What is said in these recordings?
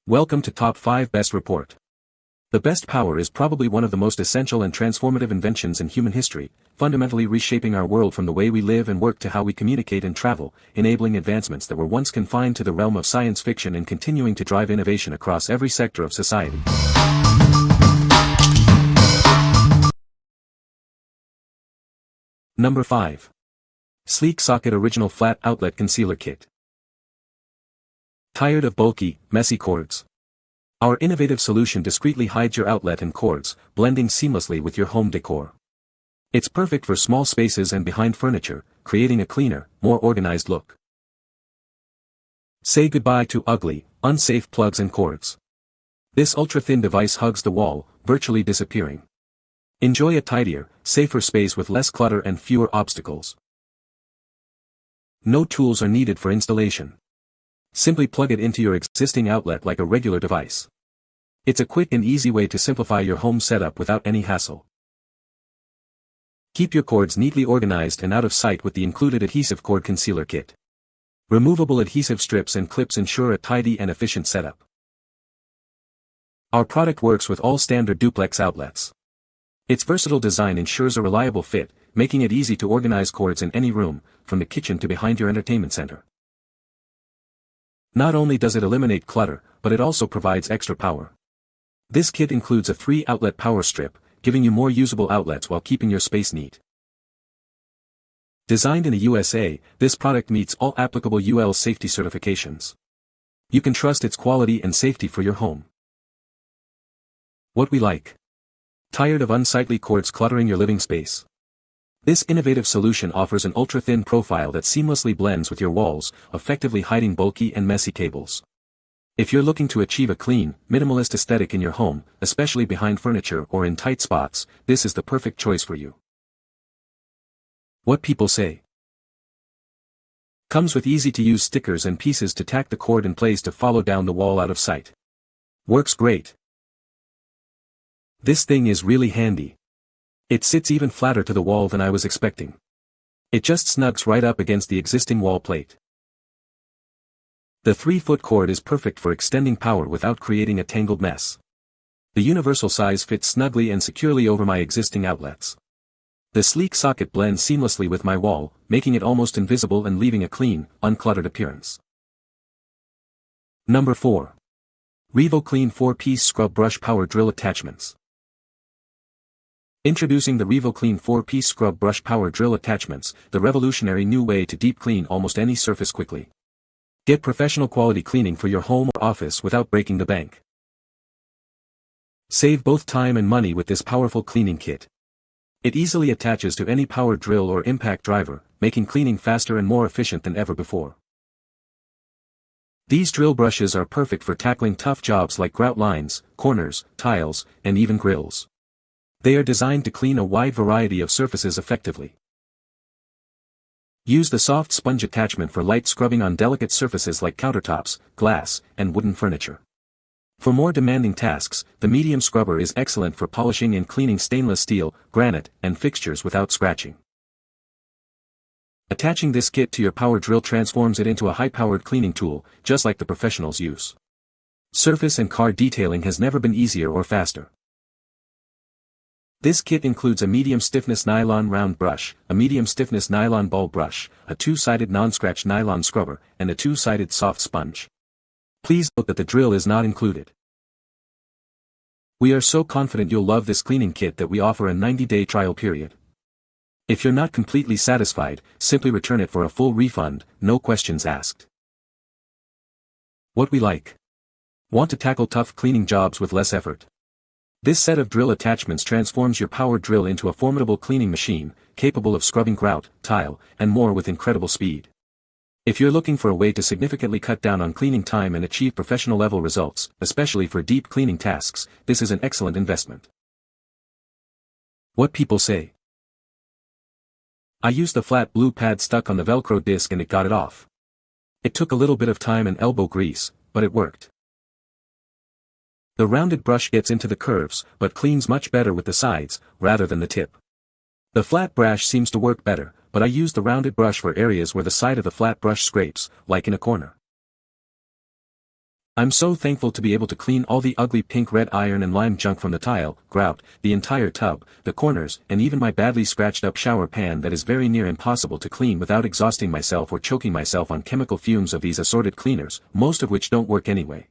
Welcome to Top 5 Best Report. The best power is probably one of the most essential and transformative inventions in human history, fundamentally reshaping our world from the way we live and work to how we communicate and travel, enabling advancements that were once confined to the realm of science fiction and continuing to drive innovation across every sector of society. Number 5. Sleek Socket Original Flat Outlet Concealer Kit. Tired of bulky, messy cords? Our innovative solution discreetly hides your outlet and cords, blending seamlessly with your home decor. It's perfect for small spaces and behind furniture, creating a cleaner, more organized look. Say goodbye to ugly, unsafe plugs and cords. This ultra-thin device hugs the wall, virtually disappearing. Enjoy a tidier, safer space with less clutter and fewer obstacles. No tools are needed for installation. Simply plug it into your existing outlet like a regular device. It's a quick and easy way to simplify your home setup without any hassle. Keep your cords neatly organized and out of sight with the included adhesive cord concealer kit. Removable adhesive strips and clips ensure a tidy and efficient setup. Our product works with all standard duplex outlets. Its versatile design ensures a reliable fit, making it easy to organize cords in any room, from the kitchen to behind your entertainment center. Not only does it eliminate clutter, but it also provides extra power. This kit includes a 3-outlet power strip, giving you more usable outlets while keeping your space neat. Designed in the USA, this product meets all applicable UL safety certifications. You can trust its quality and safety for your home. What we like. Tired of unsightly cords cluttering your living space? This innovative solution offers an ultra-thin profile that seamlessly blends with your walls, effectively hiding bulky and messy cables. If you're looking to achieve a clean, minimalist aesthetic in your home, especially behind furniture or in tight spots, this is the perfect choice for you. What people say. Comes with easy-to-use stickers and pieces to tack the cord in place to follow down the wall out of sight. Works great. This thing is really handy. It sits even flatter to the wall than I was expecting. It just snugs right up against the existing wall plate. The 3-foot cord is perfect for extending power without creating a tangled mess. The universal size fits snugly and securely over my existing outlets. The sleek socket blends seamlessly with my wall, making it almost invisible and leaving a clean, uncluttered appearance. Number 4. RevoClean 4-piece Scrub Brush Power Drill Attachments. Introducing the RevoClean 4-piece Scrub Brush Power Drill Attachments, the revolutionary new way to deep clean almost any surface quickly. Get professional quality cleaning for your home or office without breaking the bank. Save both time and money with this powerful cleaning kit. It easily attaches to any power drill or impact driver, making cleaning faster and more efficient than ever before. These drill brushes are perfect for tackling tough jobs like grout lines, corners, tiles, and even grills. They are designed to clean a wide variety of surfaces effectively. Use the soft sponge attachment for light scrubbing on delicate surfaces like countertops, glass, and wooden furniture. For more demanding tasks, the medium scrubber is excellent for polishing and cleaning stainless steel, granite, and fixtures without scratching. Attaching this kit to your power drill transforms it into a high-powered cleaning tool, just like the professionals use. Surface and car detailing has never been easier or faster. This kit includes a medium-stiffness nylon round brush, a medium-stiffness nylon ball brush, a 2-sided non-scratch nylon scrubber, and a 2-sided soft sponge. Please note that the drill is not included. We are so confident you'll love this cleaning kit that we offer a 90-day trial period. If you're not completely satisfied, simply return it for a full refund, no questions asked. What we like. Want to tackle tough cleaning jobs with less effort? This set of drill attachments transforms your power drill into a formidable cleaning machine, capable of scrubbing grout, tile, and more with incredible speed. If you're looking for a way to significantly cut down on cleaning time and achieve professional-level results, especially for deep cleaning tasks, this is an excellent investment. What people say. I used the flat blue pad stuck on the Velcro disc and it got it off. It took a little bit of time and elbow grease, but it worked. The rounded brush gets into the curves, but cleans much better with the sides, rather than the tip. The flat brush seems to work better, but I use the rounded brush for areas where the side of the flat brush scrapes, like in a corner. I'm so thankful to be able to clean all the ugly pink red iron and lime junk from the tile, grout, the entire tub, the corners, and even my badly scratched up shower pan that is very near impossible to clean without exhausting myself or choking myself on chemical fumes of these assorted cleaners, most of which don't work anyway.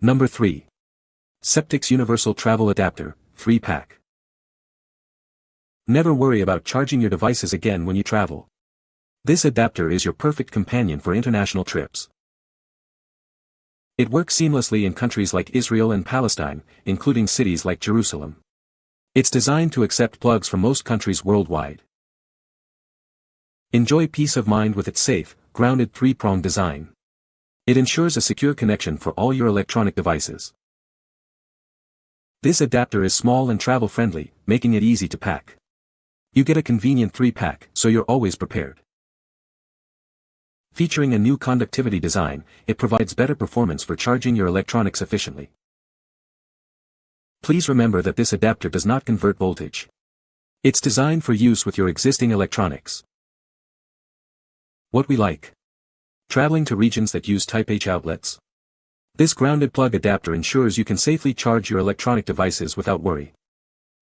Number 3. Ceptics Universal Travel Adapter, 3-pack. Never worry about charging your devices again when you travel. This adapter is your perfect companion for international trips. It works seamlessly in countries like Israel and Palestine, including cities like Jerusalem. It's designed to accept plugs from most countries worldwide. Enjoy peace of mind with its safe, grounded 3-prong design. It ensures a secure connection for all your electronic devices. This adapter is small and travel-friendly, making it easy to pack. You get a convenient 3-pack, so you're always prepared. Featuring a new conductivity design, it provides better performance for charging your electronics efficiently. Please remember that this adapter does not convert voltage. It's designed for use with your existing electronics. What we like. Traveling to regions that use Type H outlets. This grounded plug adapter ensures you can safely charge your electronic devices without worry.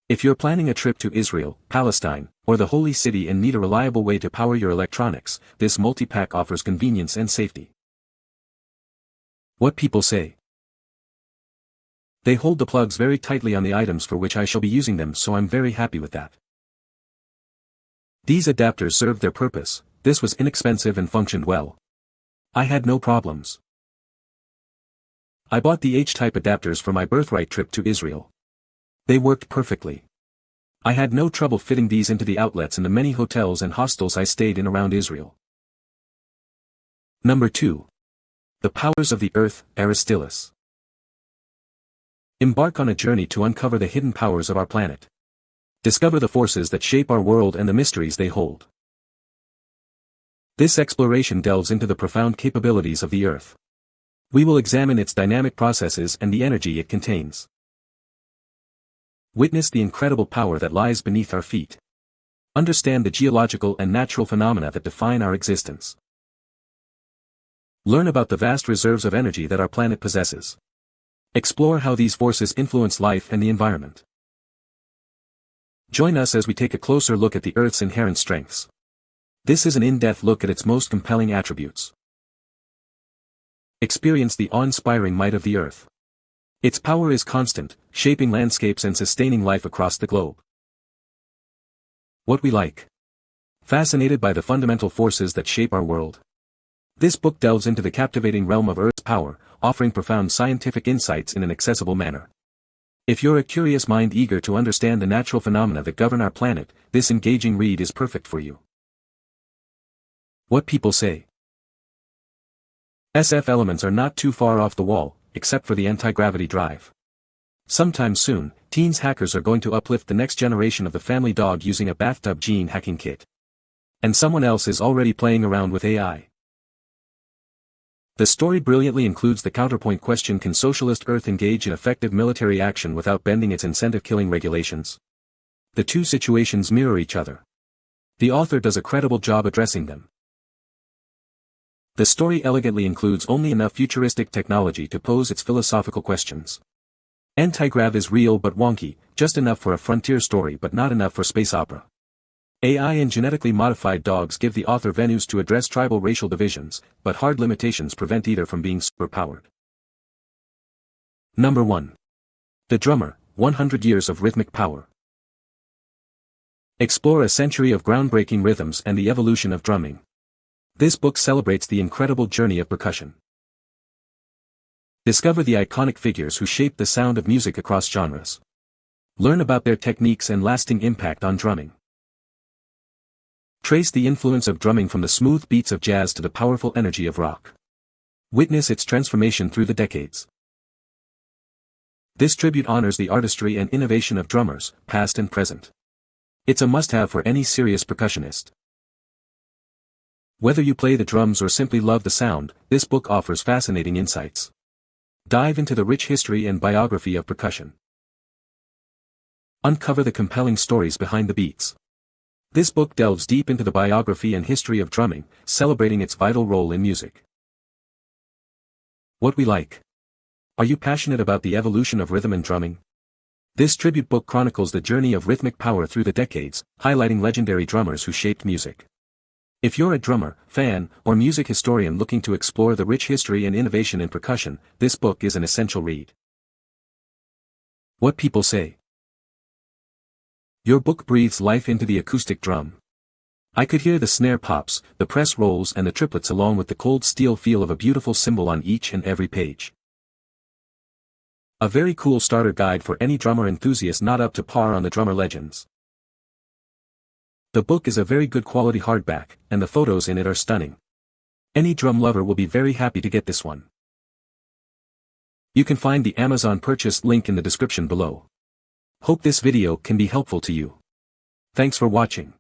If you're planning a trip to Israel, Palestine, or the Holy City and need a reliable way to power your electronics, this multi-pack offers convenience and safety. What people say. They hold the plugs very tightly on the items for which I shall be using them, so I'm very happy with that. These adapters served their purpose. This was inexpensive and functioned well. I had no problems. I bought the H-type adapters for my birthright trip to Israel. They worked perfectly. I had no trouble fitting these into the outlets in the many hotels and hostels I stayed in around Israel. Number 2. The Powers of the Earth, Aristillus. Embark on a journey to uncover the hidden powers of our planet. Discover the forces that shape our world and the mysteries they hold. This exploration delves into the profound capabilities of the Earth. We will examine its dynamic processes and the energy it contains. Witness the incredible power that lies beneath our feet. Understand the geological and natural phenomena that define our existence. Learn about the vast reserves of energy that our planet possesses. Explore how these forces influence life and the environment. Join us as we take a closer look at the Earth's inherent strengths. This is an in-depth look at its most compelling attributes. Experience the awe-inspiring might of the Earth. Its power is constant, shaping landscapes and sustaining life across the globe. What we like. Fascinated by the fundamental forces that shape our world. This book delves into the captivating realm of Earth's power, offering profound scientific insights in an accessible manner. If you're a curious mind eager to understand the natural phenomena that govern our planet, this engaging read is perfect for you. What people say. SF elements are not too far off the wall, except for the anti-gravity drive. Sometime soon, teens hackers are going to uplift the next generation of the family dog using a bathtub gene hacking kit. And someone else is already playing around with AI. The story brilliantly includes the counterpoint question: can socialist Earth engage in effective military action without bending its incentive-killing regulations? The two situations mirror each other. The author does a credible job addressing them. The story elegantly includes only enough futuristic technology to pose its philosophical questions. Anti-grav is real but wonky, just enough for a frontier story but not enough for space opera. AI and genetically modified dogs give the author venues to address tribal racial divisions, but hard limitations prevent either from being superpowered. Number 1. The Drummer, 100 Years of Rhythmic Power. Explore a century of groundbreaking rhythms and the evolution of drumming. This book celebrates the incredible journey of percussion. Discover the iconic figures who shaped the sound of music across genres. Learn about their techniques and lasting impact on drumming. Trace the influence of drumming from the smooth beats of jazz to the powerful energy of rock. Witness its transformation through the decades. This tribute honors the artistry and innovation of drummers, past and present. It's a must-have for any serious percussionist. Whether you play the drums or simply love the sound, this book offers fascinating insights. Dive into the rich history and biography of percussion. Uncover the compelling stories behind the beats. This book delves deep into the biography and history of drumming, celebrating its vital role in music. What we like. Are you passionate about the evolution of rhythm and drumming? This tribute book chronicles the journey of rhythmic power through the decades, highlighting legendary drummers who shaped music. If you're a drummer, fan, or music historian looking to explore the rich history and innovation in percussion, this book is an essential read. What people say. Your book breathes life into the acoustic drum. I could hear the snare pops, the press rolls and the triplets along with the cold steel feel of a beautiful cymbal on each and every page. A very cool starter guide for any drummer enthusiast not up to par on the drummer legends. The book is a very good quality hardback, and the photos in it are stunning. Any drum lover will be very happy to get this one. You can find the Amazon purchase link in the description below. Hope this video can be helpful to you. Thanks for watching.